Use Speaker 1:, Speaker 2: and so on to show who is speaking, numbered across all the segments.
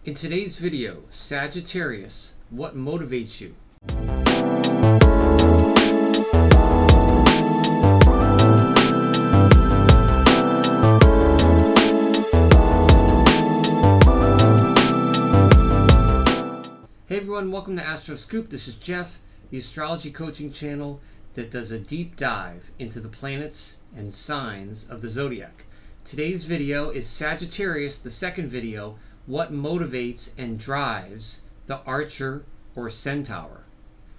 Speaker 1: In today's video, Sagittarius, what motivates you? Hey everyone, welcome to AstroScoop. This is Jeff, the astrology coaching channel that does a deep dive into the planets and signs of the zodiac. Today's video is Sagittarius, the second video, what motivates and drives the Archer or Centaur.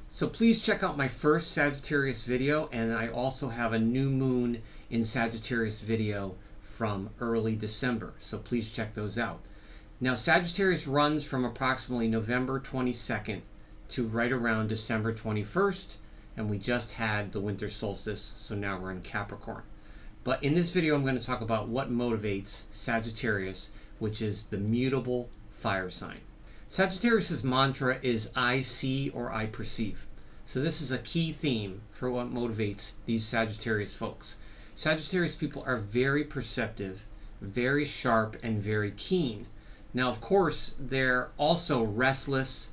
Speaker 1: So please check out my first Sagittarius video, and I also have a new moon in Sagittarius video from early December. So please check those out. Now Sagittarius runs from approximately November 22nd to right around December 21st, and we just had the winter solstice, so now we're in Capricorn. But in this video, I'm going to talk about what motivates Sagittarius, which is the mutable fire sign. Sagittarius's mantra is I see or I perceive. So this is a key theme for what motivates these Sagittarius folks. Sagittarius people are very perceptive, very sharp, and very keen. Now, of course, they're also restless,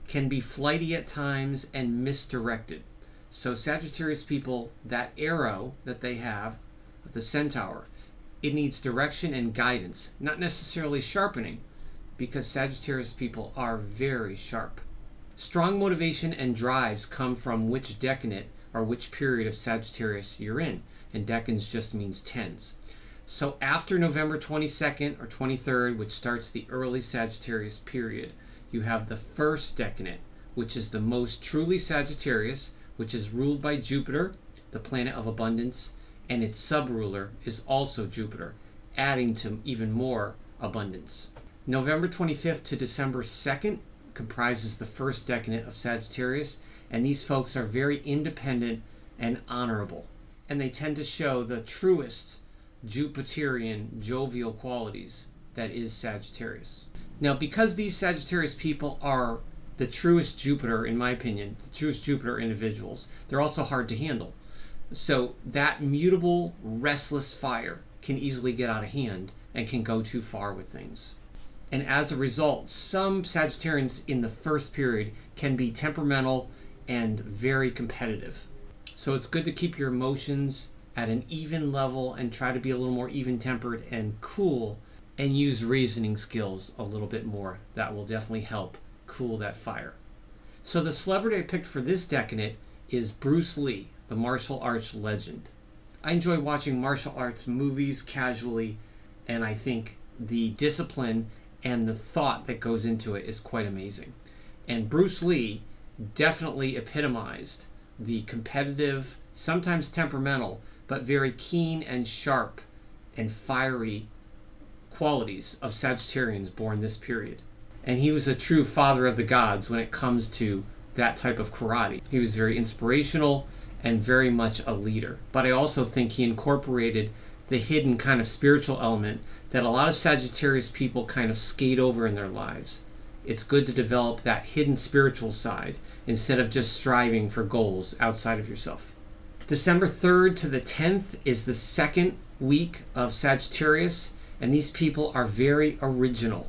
Speaker 1: can be flighty at times, and misdirected. So Sagittarius people, that arrow that they have, the Centaur, it needs direction and guidance, not necessarily sharpening, because Sagittarius people are very sharp. Strong motivation and drives come from which decanate or which period of Sagittarius you're in, and decans just means tens. So after November 22nd or 23rd, which starts the early Sagittarius period, you have the first decanate, which is the most truly Sagittarius, which is ruled by Jupiter, the planet of abundance, and its sub-ruler is also Jupiter, adding to even more abundance. November 25th to December 2nd comprises the first decanate of Sagittarius, and these folks are very independent and honorable, and they tend to show the truest Jupiterian jovial qualities that is Sagittarius. Now, because these Sagittarius people are the truest Jupiter, in my opinion, the truest Jupiter individuals, they're also hard to handle. So that mutable, restless fire can easily get out of hand and can go too far with things. And as a result, some Sagittarians in the first period can be temperamental and very competitive. So it's good to keep your emotions at an even level and try to be a little more even-tempered and cool, and use reasoning skills a little bit more. That will definitely help cool that fire. So the celebrity I picked for this decanate is Bruce Lee, the martial arts legend. I enjoy watching martial arts movies casually, and I think the discipline and the thought that goes into it is quite amazing. And Bruce Lee definitely epitomized the competitive, sometimes temperamental, but very keen and sharp and fiery qualities of Sagittarians born this period. And he was a true father of the gods when it comes to that type of karate. He was very inspirational and very much a leader. But I also think he incorporated the hidden kind of spiritual element that a lot of Sagittarius people kind of skate over in their lives. It's good to develop that hidden spiritual side instead of just striving for goals outside of yourself. December 3rd to the 10th is the second week of Sagittarius, and these people are very original,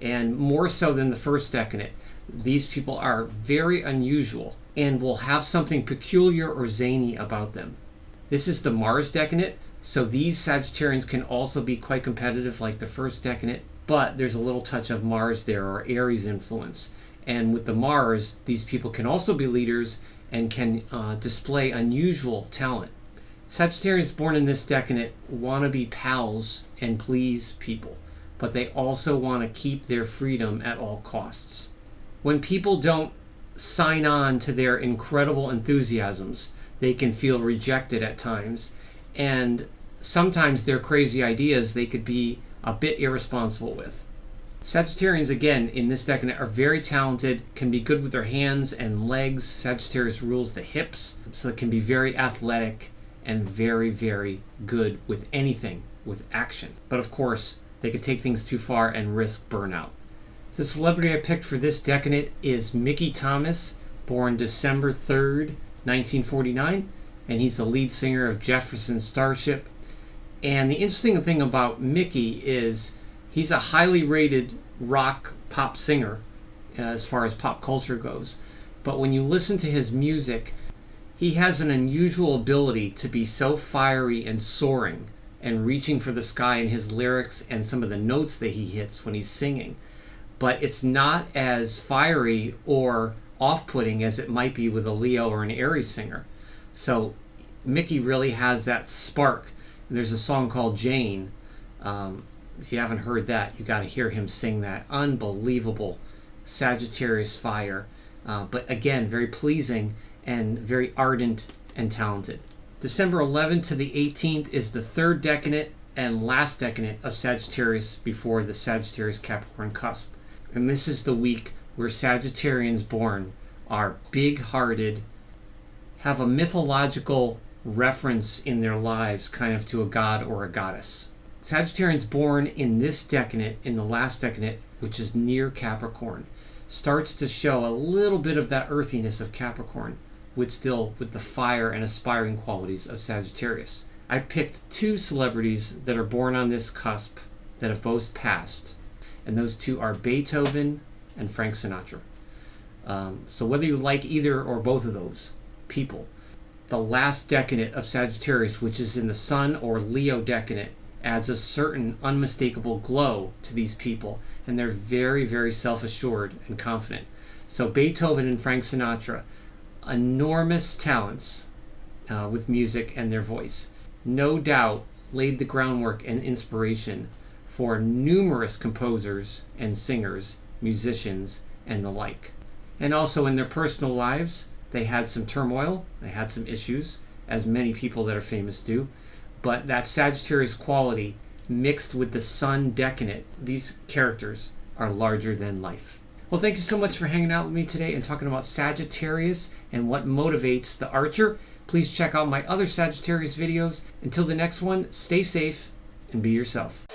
Speaker 1: and more so than the first decanate. These people are very unusual and will have something peculiar or zany about them. This is the Mars decanate, so these Sagittarians can also be quite competitive like the first decanate, but there's a little touch of Mars there, or Aries influence. And with the Mars, these people can also be leaders and can display unusual talent. Sagittarians born in this decanate want to be pals and please people, but they also want to keep their freedom at all costs. When people don't sign on to their incredible enthusiasms, they can feel rejected at times, and sometimes their crazy ideas they could be a bit irresponsible with. Sagittarians, again, in this decanate are very talented, can be good with their hands and legs. Sagittarius rules the hips, so it can be very athletic and very, very good with anything, with action. But of course, they could take things too far and risk burnout. The celebrity I picked for this decanate is Mickey Thomas, born December 3rd, 1949, and he's the lead singer of Jefferson Starship. And the interesting thing about Mickey is he's a highly rated rock pop singer as far as pop culture goes. But when you listen to his music, he has an unusual ability to be so fiery and soaring and reaching for the sky in his lyrics and some of the notes that he hits when he's singing. But it's not as fiery or off-putting as it might be with a Leo or an Aries singer. So Mickey really has that spark. There's a song called Jane. If you haven't heard that, you got to hear him sing that. Unbelievable Sagittarius fire. But again, very pleasing and very ardent and talented. December 11th to the 18th is the third decanate and last decanate of Sagittarius before the Sagittarius-Capricorn cusp. And this is the week where Sagittarians born are big-hearted, have a mythological reference in their lives kind of to a god or a goddess. Sagittarians born in this decanate, in the last decanate, which is near Capricorn, starts to show a little bit of that earthiness of Capricorn, with the fire and aspiring qualities of Sagittarius. I picked two celebrities that are born on this cusp that have both passed, and those two are Beethoven and Frank Sinatra. So whether you like either or both of those people, the last decanate of Sagittarius, which is in the Sun or Leo decanate, adds a certain unmistakable glow to these people, and they're very, very self-assured and confident. So Beethoven and Frank Sinatra, enormous talents with music and their voice, no doubt laid the groundwork and inspiration for numerous composers and singers, musicians, and the like. And also in their personal lives, they had some turmoil, they had some issues, as many people that are famous do, but that Sagittarius quality mixed with the Sun decanate, these characters are larger than life. Well, thank you so much for hanging out with me today and talking about Sagittarius and what motivates the archer. Please check out my other Sagittarius videos. Until the next one, stay safe and be yourself.